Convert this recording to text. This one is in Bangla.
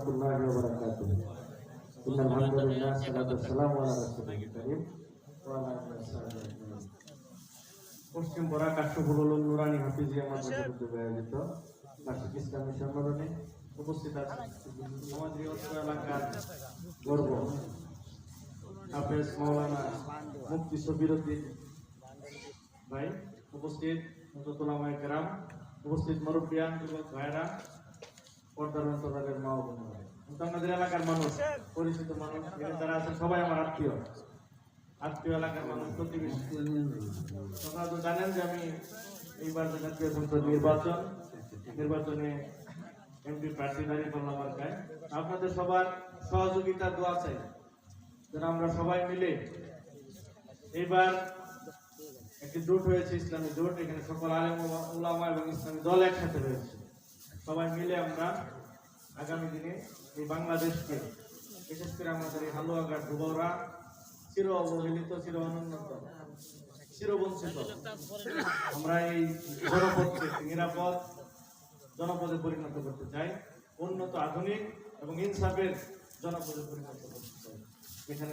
warahmatullahi wabarakatuh. Alhamdulillah, salatu wassalamu ala rasulil karim wa ala alihi wasallam. পশ্চিম বরাক কাশ্যপুরুল নুরানি হাফিজিয়া মাদ্রাসার উদ্যোগে আয়োজিত বার্ষিক ইসলামী সম্মেলনে উপস্থিত আছেন আমাদের অত্র এলাকার গর্ব হাফেজ মাওলানা মুফতি সবিরউদ্দিন ভাই, উপস্থিত উলামায়ে কেরাম, উপস্থিত মুরব্বিয়ান যুবক ভাইরা, পর্দার অন্তরালের মা ও বোনেরা, আমাদের এলাকার মানুষ, পরিচিত মানুষ, যারা আছেন সবাই আমার আত্মীয় এলাকার মানুষ, প্রতিবেশী। আপনারা তো জানেন যে আমি এইবার জাতীয় সংসদ নির্বাচনে এমপি প্রার্থী দাঁড়িয়ে করলাম মার্কায়। আপনাদের সবার সহযোগিতা দোয়া চাই যেন আমরা সবাই মিলে, এইবার একটি জোট হয়েছে, ইসলামী জোট, এখানে সকল আলেম উলামা এবং ইসলামী দল একসাথে হয়েছে। সবাই মিলে আমরা আগামী দিনে এই বাংলাদেশকে, বিশেষ করে আমাদের এই হালুয়াঘাট ধুবরা, চির অবহেলিত, চির অনুন্নত, চিরবঞ্চিত, আমরা এই জনপদকে নিরাপদ জনপদে পরিণত করতে চাই, উন্নত, আধুনিক এবং ইনসাফের জনপদে পরিণত করতে চাই। এখানে